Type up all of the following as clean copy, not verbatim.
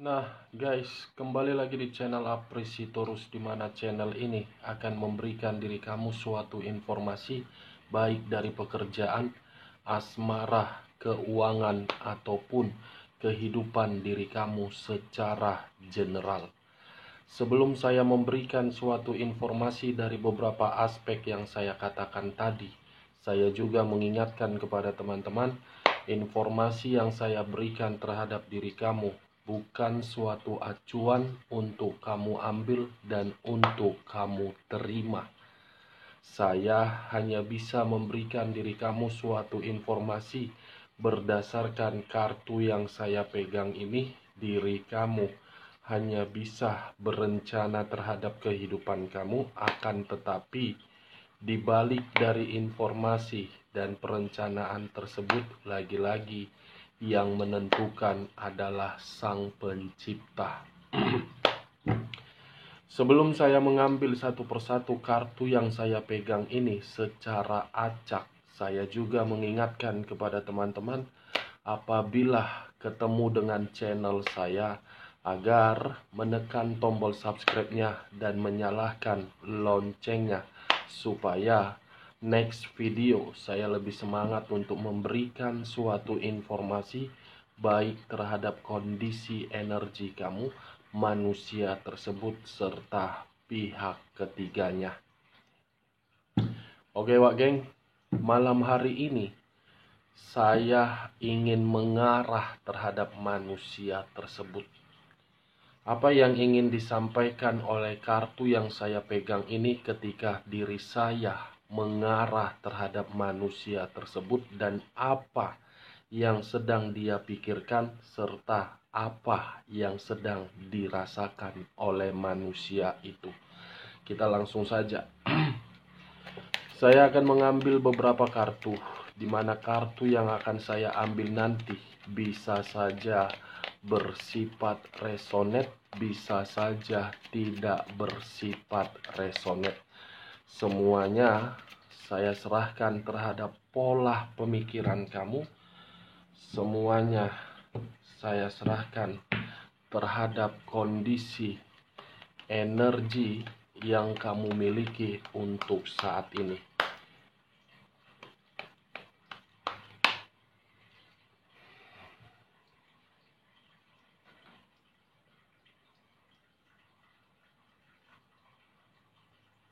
Nah guys, kembali lagi di channel Apresitorus, di mana channel ini akan memberikan diri kamu suatu informasi baik dari pekerjaan, asmara, keuangan, ataupun kehidupan diri kamu secara general. Sebelum saya memberikan suatu informasi dari beberapa aspek yang saya katakan tadi, saya juga mengingatkan kepada teman-teman, informasi yang saya berikan terhadap diri kamu bukan suatu acuan untuk kamu ambil dan untuk kamu terima. Saya hanya bisa memberikan diri kamu suatu informasi berdasarkan kartu yang saya pegang ini. Diri kamu hanya bisa berencana terhadap kehidupan kamu, akan tetapi di balik dari informasi dan perencanaan tersebut, lagi-lagi yang menentukan adalah Sang Pencipta. Sebelum saya mengambil satu persatu kartu yang saya pegang ini secara acak, saya juga mengingatkan kepada teman-teman, apabila ketemu dengan channel saya, agar menekan tombol subscribe-nya dan menyalakan loncengnya, supaya next video saya lebih semangat untuk memberikan suatu informasi baik terhadap kondisi energi kamu, manusia tersebut, serta pihak ketiganya. Oke Wak Geng, malam hari ini saya ingin mengarah terhadap manusia tersebut. Apa yang ingin disampaikan oleh kartu yang saya pegang ini ketika diri saya mengarah terhadap manusia tersebut, dan apa yang sedang dia pikirkan, serta apa yang sedang dirasakan oleh manusia itu. Kita langsung saja. Saya akan mengambil beberapa kartu, di mana kartu yang akan saya ambil nanti bisa saja bersifat resonate, bisa saja tidak bersifat resonate. Semuanya saya serahkan terhadap pola pemikiran kamu. Semuanya saya serahkan terhadap kondisi energi yang kamu miliki untuk saat ini.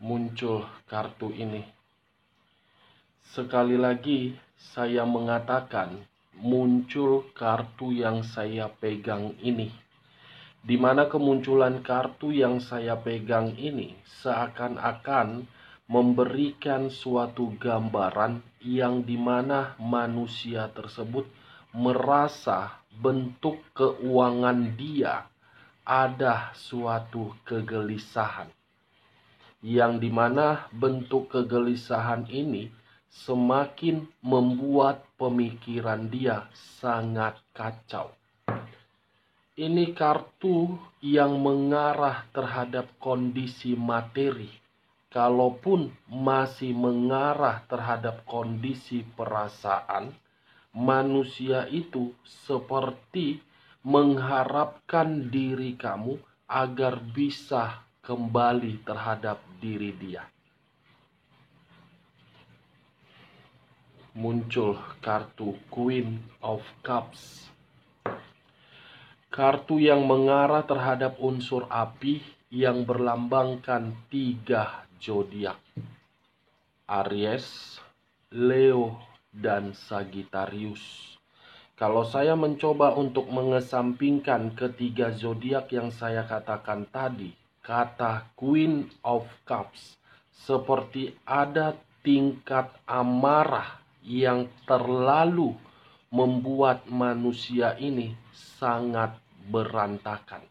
Muncul kartu ini. Sekali lagi saya mengatakan, muncul kartu yang saya pegang ini. Di mana kemunculan kartu yang saya pegang ini seakan-akan memberikan suatu gambaran yang dimana manusia tersebut merasa bentuk keuangan dia ada suatu kegelisahan, yang dimana bentuk kegelisahan ini semakin membuat pemikiran dia sangat kacau. Ini kartu yang mengarah terhadap kondisi materi. Kalaupun masih mengarah terhadap kondisi perasaan, manusia itu seperti mengharapkan diri kamu agar bisa kembali terhadap diri dia. Muncul kartu Queen of Cups. Kartu yang mengarah terhadap unsur api yang berlambangkan 3 zodiak: Aries, Leo, dan Sagittarius. Kalau saya mencoba untuk mengesampingkan ketiga zodiak yang saya katakan tadi, kata Queen of Cups seperti ada tingkat amarah yang terlalu membuat manusia ini sangat berantakan.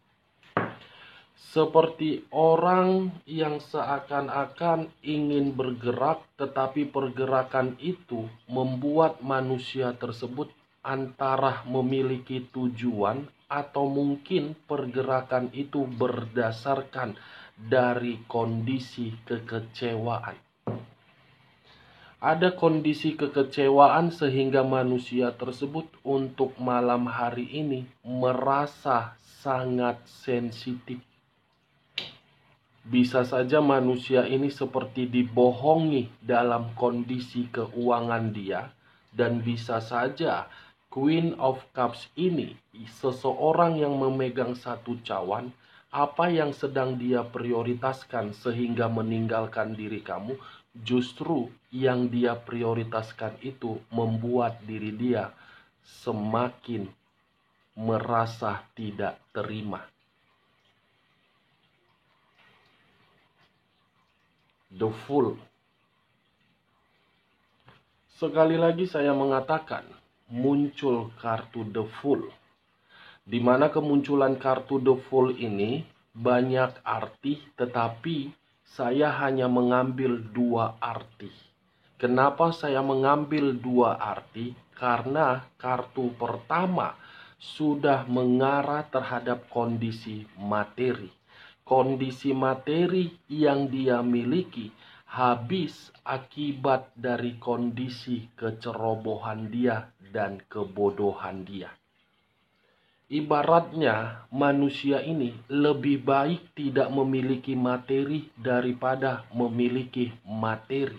Seperti orang yang seakan-akan ingin bergerak, tetapi pergerakan itu membuat manusia tersebut antara memiliki tujuan, atau mungkin pergerakan itu berdasarkan dari kondisi kekecewaan. Ada kondisi kekecewaan sehingga manusia tersebut untuk malam hari ini merasa sangat sensitif. Bisa saja manusia ini seperti dibohongi dalam kondisi keuangan dia, dan bisa saja Queen of Cups ini seseorang yang memegang satu cawan, apa yang sedang dia prioritaskan sehingga meninggalkan diri kamu, justru yang dia prioritaskan itu membuat diri dia semakin merasa tidak terima. The Fool. Sekali lagi saya mengatakan, muncul kartu The Fool. Di mana kemunculan kartu The Fool ini banyak arti, tetapi saya hanya mengambil dua arti. Kenapa saya mengambil dua arti? Karena kartu pertama sudah mengarah terhadap kondisi materi. Kondisi materi yang dia miliki habis akibat dari kondisi kecerobohan dia dan kebodohan dia. Ibaratnya manusia ini lebih baik tidak memiliki materi daripada memiliki materi.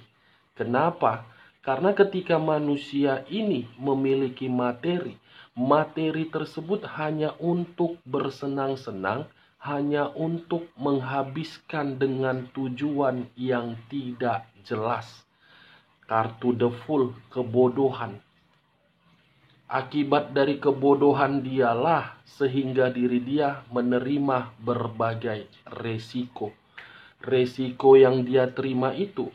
Kenapa? Karena ketika manusia ini memiliki materi, materi tersebut hanya untuk bersenang-senang, hanya untuk menghabiskan dengan tujuan yang tidak jelas. Kartu The Fool, kebodohan. Akibat dari kebodohan dialah sehingga diri dia menerima berbagai resiko. Resiko yang dia terima itu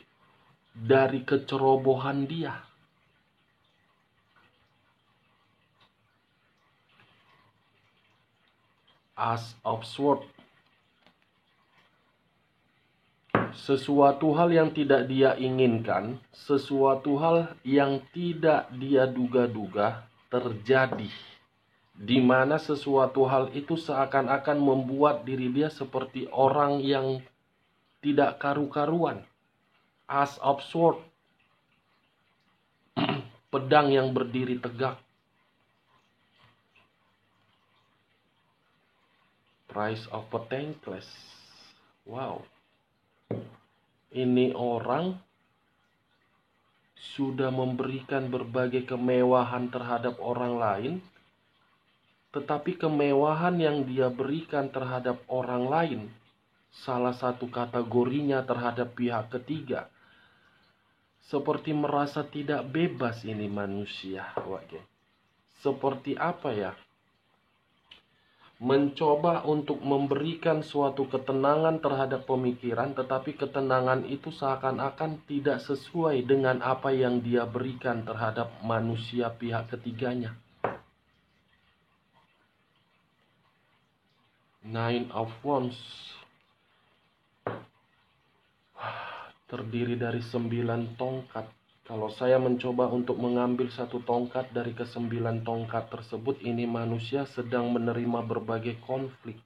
dari kecerobohan dia. As of Swords. Sesuatu hal yang tidak dia inginkan, sesuatu hal yang tidak dia duga-duga terjadi. Di mana sesuatu hal itu seakan-akan membuat diri dia seperti orang yang tidak karu-karuan. As of Swords. Pedang yang berdiri tegak. Price of Pentacles. Wow. Ini orang sudah memberikan berbagai kemewahan terhadap orang lain, tetapi kemewahan yang dia berikan terhadap orang lain, salah satu kategorinya terhadap pihak ketiga, seperti merasa tidak bebas ini manusia. Seperti apa ya? Mencoba untuk memberikan suatu ketenangan terhadap pemikiran, tetapi ketenangan itu seakan-akan tidak sesuai dengan apa yang dia berikan terhadap manusia pihak ketiganya. Nine of Wands. Terdiri dari 9 tongkat. Kalau saya mencoba untuk mengambil satu tongkat dari ke-9 tongkat tersebut, ini manusia sedang menerima berbagai konflik.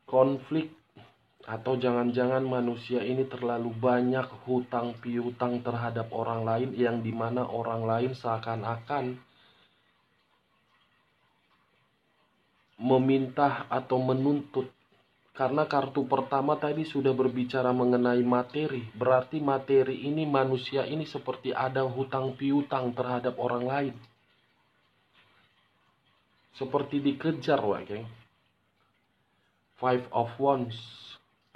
Konflik, atau jangan-jangan manusia ini terlalu banyak hutang piutang terhadap orang lain, yang dimana orang lain seakan-akan meminta atau menuntut. Karena kartu pertama tadi sudah berbicara mengenai materi. Berarti materi ini, manusia ini seperti ada hutang piutang terhadap orang lain. Seperti dikejar, geng. Five of Wands.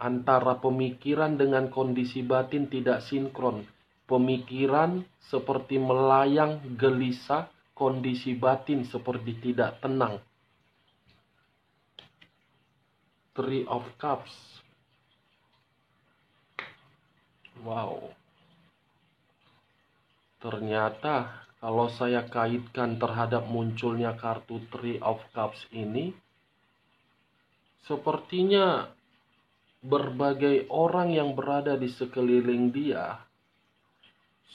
Antara pemikiran dengan kondisi batin tidak sinkron. Pemikiran seperti melayang gelisah, kondisi batin seperti tidak tenang. Three of Cups. Wow. Ternyata kalau saya kaitkan terhadap munculnya kartu Three of Cups ini, sepertinya berbagai orang yang berada di sekeliling dia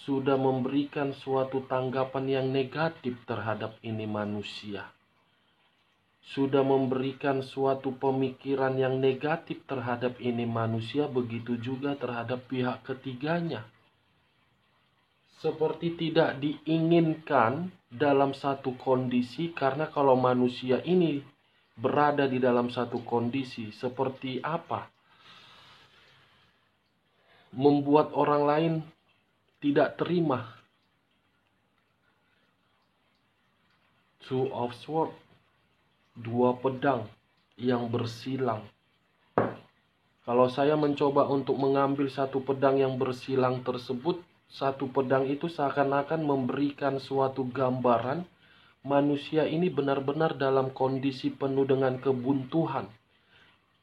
sudah memberikan suatu tanggapan yang negatif terhadap ini manusia. Sudah memberikan suatu pemikiran yang negatif terhadap ini manusia, begitu juga terhadap pihak ketiganya. seperti tidak diinginkan dalam satu kondisi, karena kalau manusia ini berada di dalam satu kondisi seperti apa? Membuat orang lain tidak terima. Two of Swords, dua pedang yang bersilang. Kalau saya mencoba untuk mengambil satu pedang yang bersilang tersebut, satu pedang itu seakan-akan memberikan suatu gambaran manusia ini benar-benar dalam kondisi penuh dengan kebuntuan,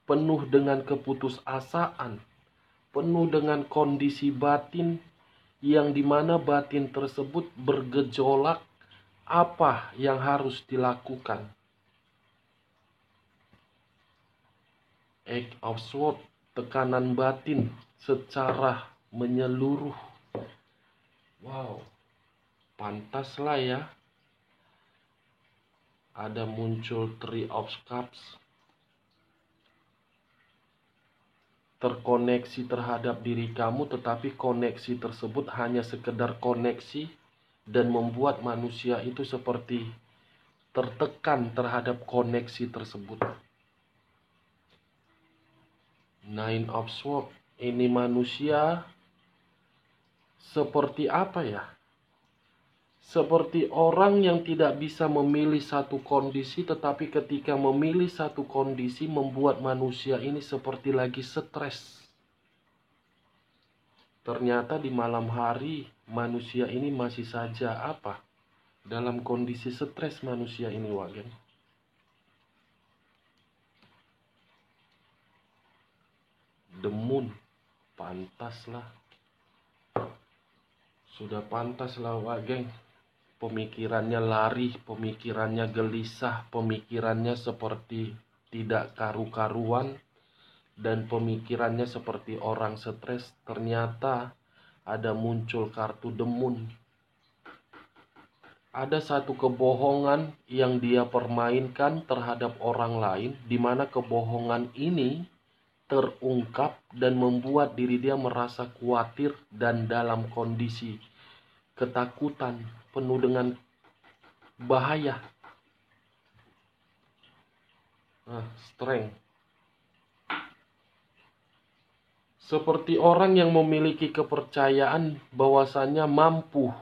penuh dengan keputusasaan, penuh dengan kondisi batin yang dimana batin tersebut bergejolak. Apa yang harus dilakukan? Eight of Swords, tekanan batin secara menyeluruh. Wow, pantaslah ya ada muncul Three of Cups. Terkoneksi terhadap diri kamu, tetapi koneksi tersebut hanya sekedar koneksi dan membuat manusia itu seperti tertekan terhadap koneksi tersebut. Nine of Swords, ini manusia seperti apa ya? Seperti orang yang tidak bisa memilih satu kondisi, tetapi ketika memilih satu kondisi membuat manusia ini seperti lagi stres. Ternyata di malam hari manusia ini masih saja apa? Dalam kondisi stres manusia ini, Wagen. The Moon, pantaslah. Sudah pantaslah, Wagen. Pemikirannya lari, pemikirannya gelisah, pemikirannya seperti tidak karu-karuan, dan pemikirannya seperti orang stres. Ternyata ada muncul kartu The Moon. Ada satu kebohongan yang dia permainkan terhadap orang lain, di mana kebohongan ini terungkap dan membuat diri dia merasa khawatir dan dalam kondisi ketakutan, penuh dengan bahaya. Strength. Seperti orang yang memiliki kepercayaan bahwasannya mampu.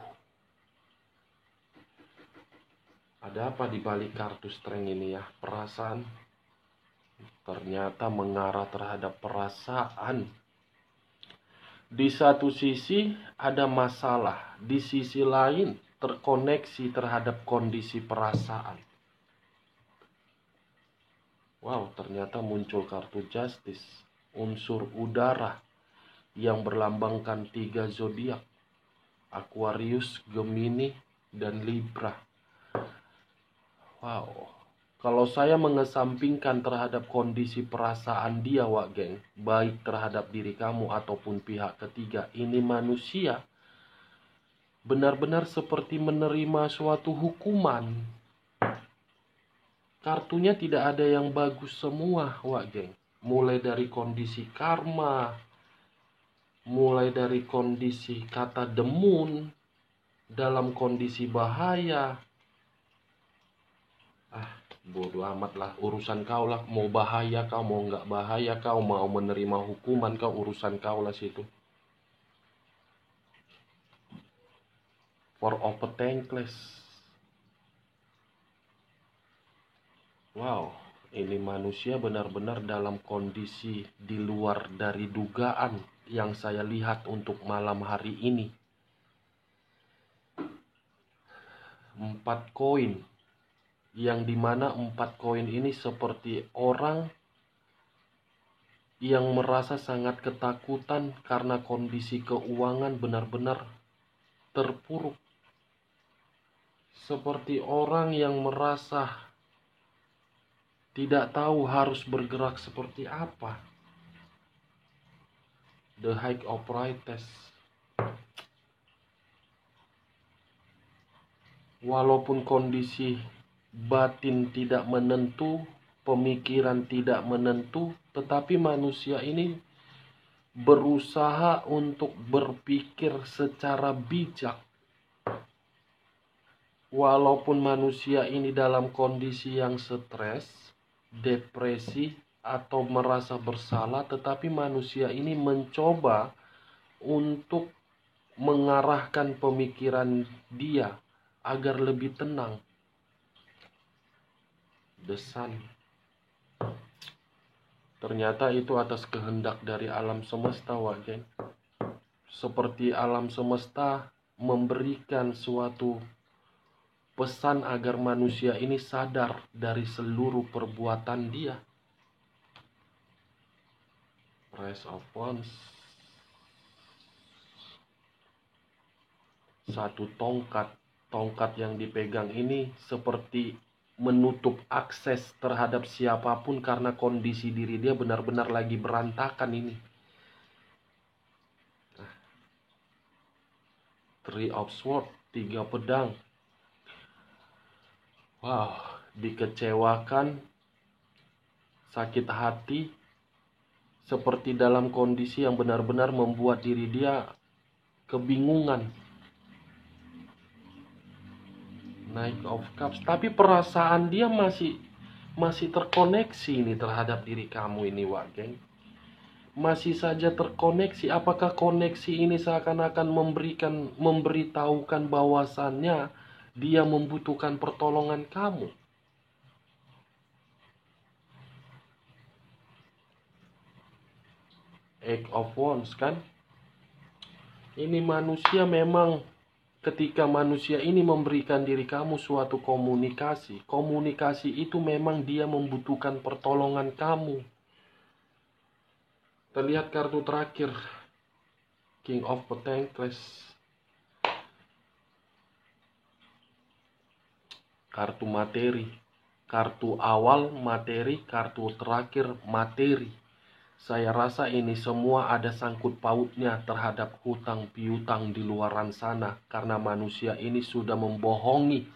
Ada apa di balik kartu strength ini ya? Perasaan. Ternyata mengarah terhadap perasaan. Di satu sisi ada masalah, di sisi lain terkoneksi terhadap kondisi perasaan. Wow, ternyata muncul kartu Justice, unsur udara yang berlambangkan 3 zodiak, Aquarius, Gemini, dan Libra. Wow, kalau saya mengesampingkan terhadap kondisi perasaan dia, Wak Geng, baik terhadap diri kamu ataupun pihak ketiga, ini manusia benar-benar seperti menerima suatu hukuman. Kartunya tidak ada yang bagus semua, Wak Geng. Mulai dari kondisi karma, mulai dari kondisi kata The Moon, dalam kondisi bahaya. Bodoh amat lah, urusan kau lah. Mau bahaya kau, mau nggak bahaya kau, mau menerima hukuman kau, urusan kau lah situ. For of Pentacles. Wow, ini manusia benar-benar dalam kondisi di luar dari dugaan yang saya lihat untuk malam hari ini. 4 koin. Yang dimana 4 koin ini seperti orang yang merasa sangat ketakutan karena kondisi keuangan benar-benar terpuruk. Seperti orang yang merasa tidak tahu harus bergerak seperti apa. The High of Priestess. Walaupun kondisi batin tidak menentu, pemikiran tidak menentu, tetapi manusia ini berusaha untuk berpikir secara bijak. Walaupun manusia ini dalam kondisi yang stres, depresi, atau merasa bersalah, tetapi manusia ini mencoba untuk mengarahkan pemikiran dia agar lebih tenang. The Sun. Ternyata itu atas kehendak dari alam semesta, geng. Seperti alam semesta memberikan suatu pesan agar manusia ini sadar dari seluruh perbuatan dia. Rise of Wands. Satu tongkat. Tongkat yang dipegang ini seperti menutup akses terhadap siapapun karena kondisi diri dia benar-benar lagi berantakan ini. Three of Swords, 3 pedang. Wow, dikecewakan, sakit hati, seperti dalam kondisi yang benar-benar membuat diri dia kebingungan. Knight of Cups, tapi perasaan dia masih terkoneksi ini terhadap diri kamu ini, geng. Masih saja terkoneksi. Apakah koneksi ini seakan-akan memberitahukan bahwasannya dia membutuhkan pertolongan kamu? Eight of Wands, kan? Ini manusia memang, ketika manusia ini memberikan diri kamu suatu komunikasi, komunikasi itu memang dia membutuhkan pertolongan kamu. Terlihat kartu terakhir, King of Pentacles. Kartu materi. Kartu awal materi, kartu terakhir materi. Saya rasa ini semua ada sangkut pautnya terhadap hutang piutang di luaran sana. Karena manusia ini sudah membohongi.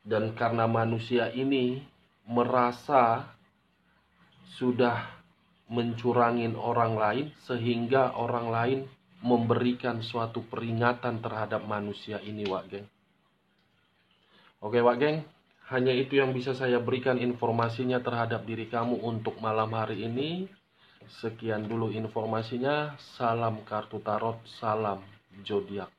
Dan karena manusia ini merasa sudah mencurangin orang lain, sehingga orang lain memberikan suatu peringatan terhadap manusia ini, geng. Oke, geng. Hanya itu yang bisa saya berikan informasinya terhadap diri kamu untuk malam hari ini. Sekian dulu informasinya. Salam kartu tarot, salam zodiak.